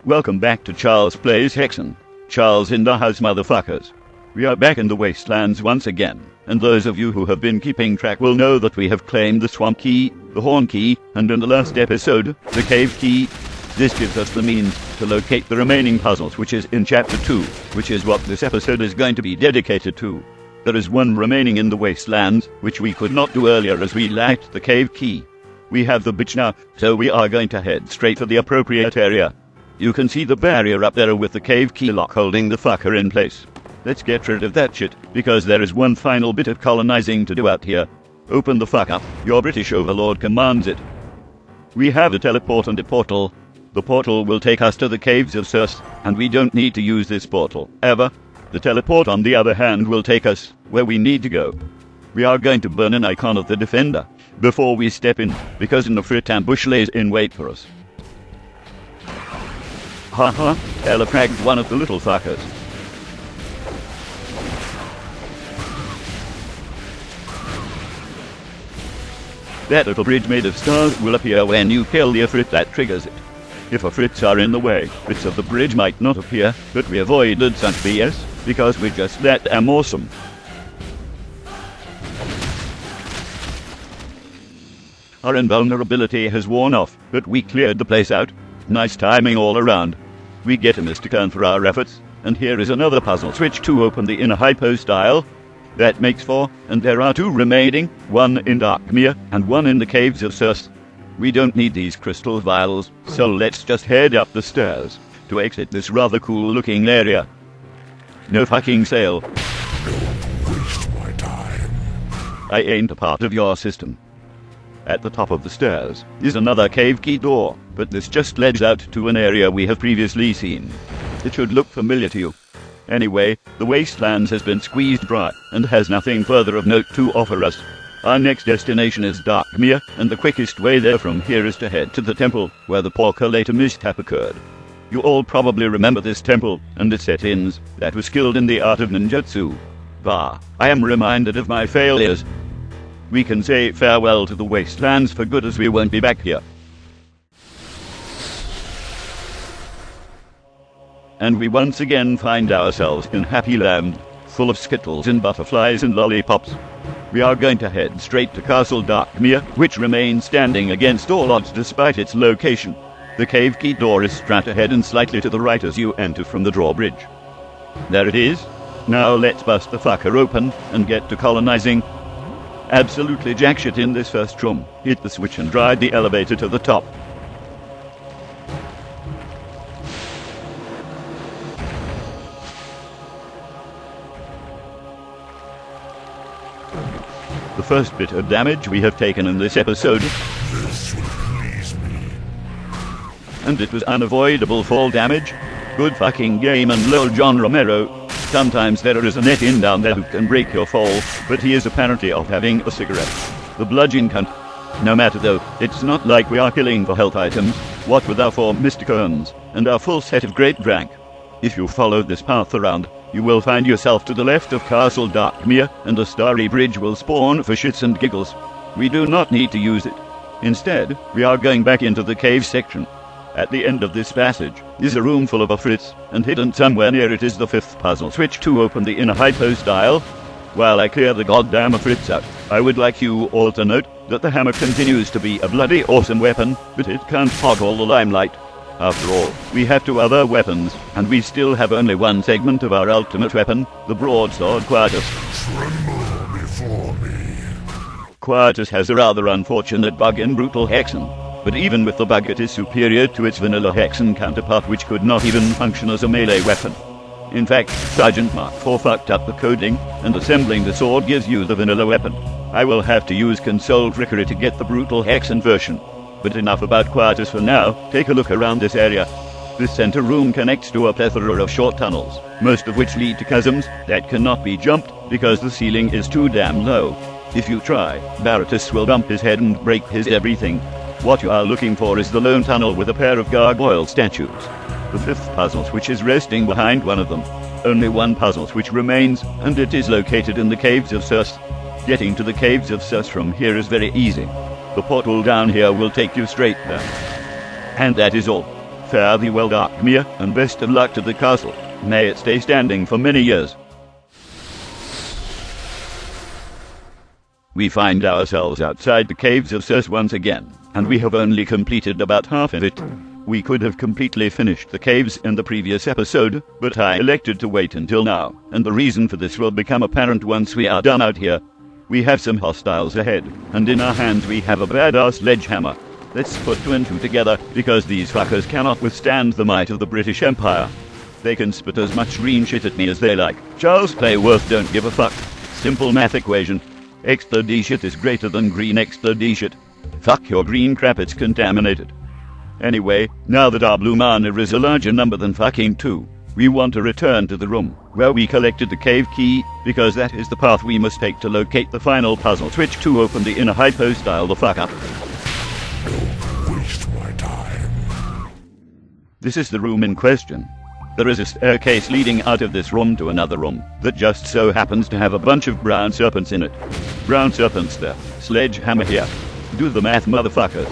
Welcome back to Charles Plays Hexen. Charles in the house, motherfuckers. We are back in the Wastelands once again, and those of you who have been keeping track will know that we have claimed the swamp key, the horn key, and in the last episode, the cave key. This gives us the means to locate the remaining puzzles, which is in Chapter 2, which is what this episode is going to be dedicated to. There is one remaining in the Wastelands, which we could not do earlier as we lacked the cave key. We have the bitch now, so we are going to head straight for the appropriate area. You can see the barrier up there with the cave key lock holding the fucker in place. Let's get rid of that shit, because there is one final bit of colonizing to do out here. Open the fuck up, your British overlord commands it. We have a teleport and a portal. The portal will take us to the caves of Circe, and we don't need to use this portal, ever. The teleport, on the other hand, will take us where we need to go. We are going to burn an icon of the defender before we step in, because an Ifrit ambush lays in wait for us. Haha, Ella fragged one of the little fuckers. That little bridge made of stars will appear when you kill the Ifrit that triggers it. If Ifrits are in the way, bits of the bridge might not appear, but we avoided such BS, because we're just that damn awesome. Our invulnerability has worn off, but we cleared the place out. Nice timing all around. We get a mystic urn for our efforts, and here is another puzzle switch to open the inner hypostyle. That makes 4, and there are 2 remaining, one in Darkmere and one in the caves of Circe. We don't need these crystal vials, so let's just head up the stairs to exit this rather cool looking area. No fucking sale. Don't waste my time. I ain't a part of your system. At the top of the stairs is another cave key door, but this just leads out to an area we have previously seen. It should look familiar to you. Anyway, the Wastelands has been squeezed dry and has nothing further of note to offer us. Our next destination is Darkmere, and the quickest way there from here is to head to the temple where the Porculator mishap occurred. You all probably remember this temple and its set-ins that were skilled in the art of ninjutsu. Bah, I am reminded of my failures. We can say farewell to the Wastelands for good, as we won't be back here. And we once again find ourselves in Happy Land, full of skittles and butterflies and lollipops. We are going to head straight to Castle Darkmere, which remains standing against all odds despite its location. The cave key door is straight ahead and slightly to the right as you enter from the drawbridge. There it is. Now let's bust the fucker open and get to colonizing. Absolutely jackshit in this first room. Hit the switch and ride the elevator to the top. The first bit of damage we have taken in this episode. This will please me. And it was unavoidable fall damage. Good fucking game, and lol John Romero. Sometimes there is a net in down there who can break your fall, but he is apparently off having a cigarette. The bludgeon cunt. No matter though, it's not like we are killing for health items, what with our 4 mystic urns, and our full set of great drank. If you follow this path around, you will find yourself to the left of Castle Darkmere, and a starry bridge will spawn for shits and giggles. We do not need to use it. Instead, we are going back into the cave section. At the end of this passage is a room full of Ifrits, and hidden somewhere near it is the 5th puzzle switch to open the inner hypostyle. While I clear the goddamn Ifrits out, I would like you all to note that the hammer continues to be a bloody awesome weapon, but it can't hog all the limelight. After all, we have 2 other weapons, and we still have only one segment of our ultimate weapon, the broadsword Quietus. Tremble before me. Quietus has a rather unfortunate bug in brutal Hexen. But even with the bug, it is superior to its vanilla Hexen counterpart, which could not even function as a melee weapon. In fact, Sergeant Mark IV fucked up the coding, and assembling the sword gives you the vanilla weapon. I will have to use console trickery to get the brutal Hexen version. But enough about Quietus for now. Take a look around this area. This center room connects to a plethora of short tunnels, most of which lead to chasms that cannot be jumped because the ceiling is too damn low. If you try, Baratus will bump his head and break his everything. What you are looking for is the lone tunnel with a pair of gargoyle statues. The 5th puzzle switch is resting behind one of them. Only one puzzle switch remains, and it is located in the caves of Circe. Getting to the caves of Circe from here is very easy. The portal down here will take you straight there. And that is all. Fare thee well, Darkmere, and best of luck to the castle. May it stay standing for many years. We find ourselves outside the caves of Circe once again, and we have only completed about half of it. We could have completely finished the caves in the previous episode, but I elected to wait until now, and the reason for this will become apparent once we are done out here. We have some hostiles ahead, and in our hands we have a badass sledgehammer. Let's put 2 and 2 together, because these fuckers cannot withstand the might of the British Empire. They can spit as much green shit at me as they like. Charles Playworth don't give a fuck. Simple math equation. Extra D shit is greater than green extra D shit. Fuck your green crap, it's contaminated. Anyway, now that our blue mana is a larger number than fucking 2, we want to return to the room where we collected the cave key, because that is the path we must take to locate the final puzzle switch to open the inner hypostyle the fuck up. Don't waste my time. This is the room in question. There is a staircase leading out of this room to another room that just so happens to have a bunch of brown serpents in it. Brown serpents there, sledgehammer here. Do the math, motherfuckers.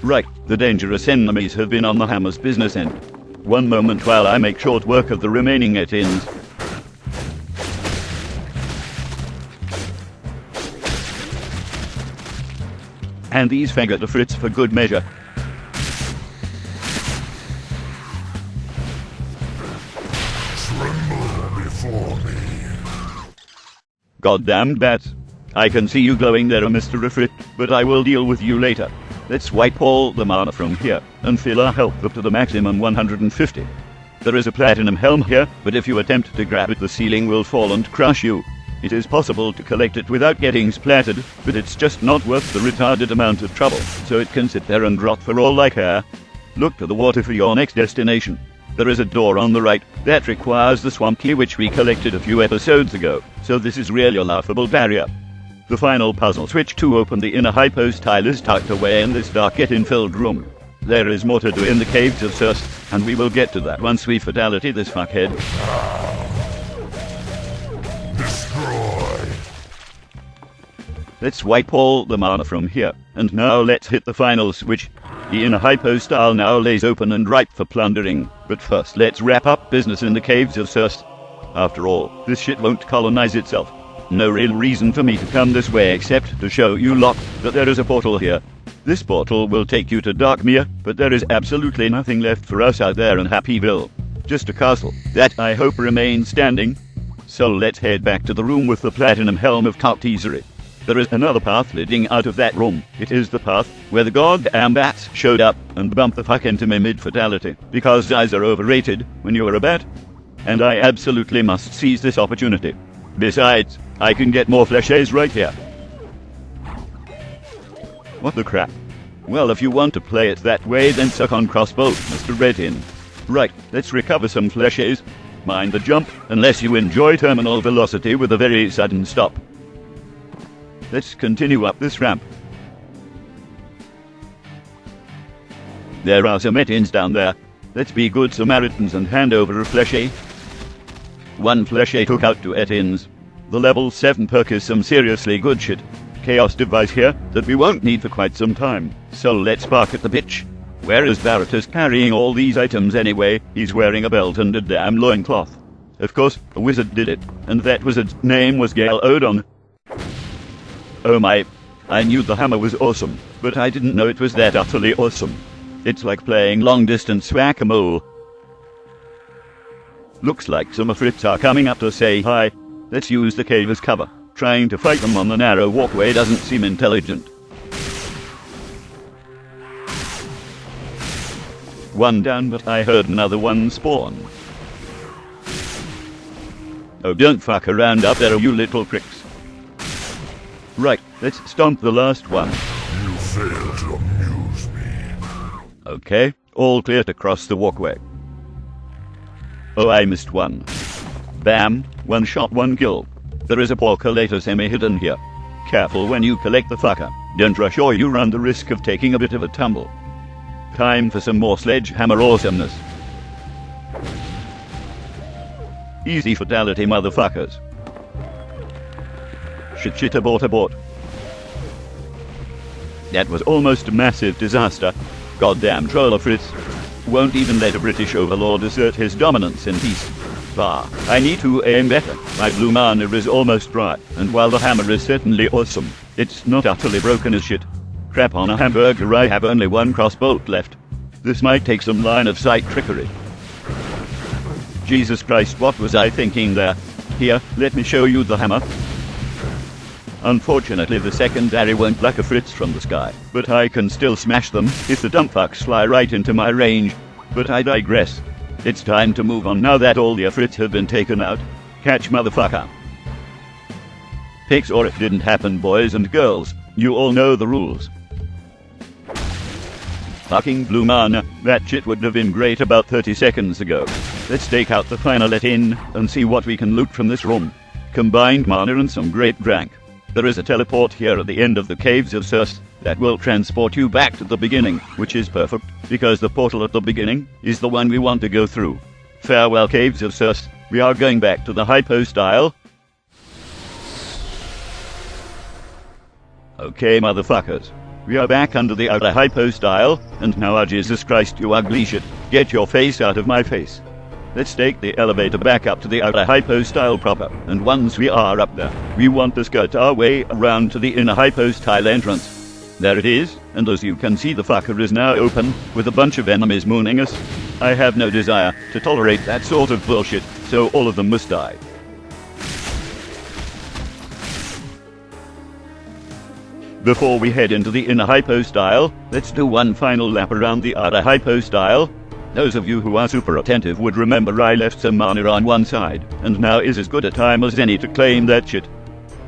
Right, the dangerous enemies have been on the hammer's business end. One moment while I make short work of the remaining 8 ends. And these faggot frits for good measure. Tremble before me. Goddamn bats. I can see you glowing there, Mr. Refrit, but I will deal with you later. Let's wipe all the mana from here, and fill our health up to the maximum 150. There is a platinum helm here, but if you attempt to grab it, the ceiling will fall and crush you. It is possible to collect it without getting splattered, but it's just not worth the retarded amount of trouble, so it can sit there and rot for all I care. Look to the water for your next destination. There is a door on the right that requires the swamp key which we collected a few episodes ago, so this is really a laughable barrier. The final puzzle switch to open the inner hypostyle is tucked away in this dark yet-infilled room. There is more to do in the caves of Circe, and we will get to that once we fatality this fuckhead. Destroy. Let's wipe all the mana from here, and now let's hit the final switch. The inner hypostyle now lays open and ripe for plundering, but first let's wrap up business in the caves of Circe. After all, this shit won't colonize itself. No real reason for me to come this way except to show you lot that there is a portal here. This portal will take you to Darkmere, but there is absolutely nothing left for us out there in Happyville. Just a castle that I hope remains standing. So let's head back to the room with the platinum helm of Tartessery. There is another path leading out of that room. It is the path where the goddamn bats showed up and bumped the fuck into me mid-fatality, because eyes are overrated when you're a bat, and I absolutely must seize this opportunity. Besides, I can get more flèches right here. What the crap? Well, if you want to play it that way, then suck on crossbow, Mr. Redin. Right, let's recover some flèches. Mind the jump, unless you enjoy terminal velocity with a very sudden stop. Let's continue up this ramp. There are some etins down there. Let's be good Samaritans and hand over a flèche. 1 flèche took out 2 etins. The level 7 perk is some seriously good shit. Chaos device here that we won't need for quite some time. So let's bark at the bitch. Where is Varatus carrying all these items anyway? He's wearing a belt and a damn loincloth. Of course, a wizard did it, and that wizard's name was Gale Odon. Oh my, I knew the hammer was awesome, but I didn't know it was that utterly awesome. It's like playing long-distance whack-a-mole. Looks like some Afrits are coming up to say hi. Let's use the cave as cover. Trying to fight them on the narrow walkway doesn't seem intelligent. One down, but I heard another one spawn. Oh, don't fuck around up there, you little pricks. Right, let's stomp the last one. You fail to amuse me. Okay, all clear to cross the walkway. Oh, I missed one. Bam, 1 shot, 1 kill. There is a porculator semi-hidden here. Careful when you collect the fucker. Don't rush or you run the risk of taking a bit of a tumble. Time for some more sledgehammer awesomeness. Easy fatality, motherfuckers. Shit, abort. That was almost a massive disaster. Goddamn troller Fritz. Won't even let a British overlord assert his dominance in peace. Bah, I need to aim better. My blue mana is almost dry, and while the hammer is certainly awesome, it's not utterly broken as shit. Crap on a hamburger, I have only one crossbolt left. This might take some line of sight trickery. Jesus Christ, what was I thinking there? Here, let me show you the hammer. Unfortunately, the secondary won't pluck a Fritz from the sky, but I can still smash them if the dump fucks fly right into my range. But I digress. It's time to move on now that all the Frits have been taken out. Catch motherfucker. Fix or it didn't happen, boys and girls. You all know the rules. Fucking blue mana, that shit would have been great about 30 seconds ago. Let's take out the final let in and see what we can loot from this room. Combined mana and some great drank. There is a teleport here at the end of the caves of Circe that will transport you back to the beginning, which is perfect, because the portal at the beginning is the one we want to go through. Farewell, caves of Circe. We are going back to the hypo-style. Okay, motherfuckers. We are back under the outer hypo-style, and now, oh, Jesus Christ, you ugly shit, get your face out of my face. Let's take the elevator back up to the outer hypo-style proper, and once we are up there, we want to skirt our way around to the inner hypo-style entrance. There it is, and as you can see, the fucker is now open, with a bunch of enemies mooning us. I have no desire to tolerate that sort of bullshit, so all of them must die. Before we head into the inner hypo-style, let's do one final lap around the outer hypo-style. Those of you who are super attentive would remember I left some mana on one side, and now is as good a time as any to claim that shit.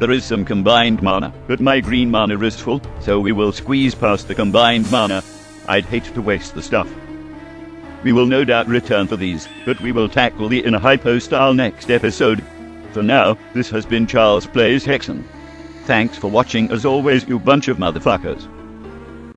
There is some combined mana, but my green mana is full, so we will squeeze past the combined mana. I'd hate to waste the stuff. We will no doubt return for these, but we will tackle the inner hypo-style next episode. For now, this has been Charles Plays Hexen. Thanks for watching as always, you bunch of motherfuckers.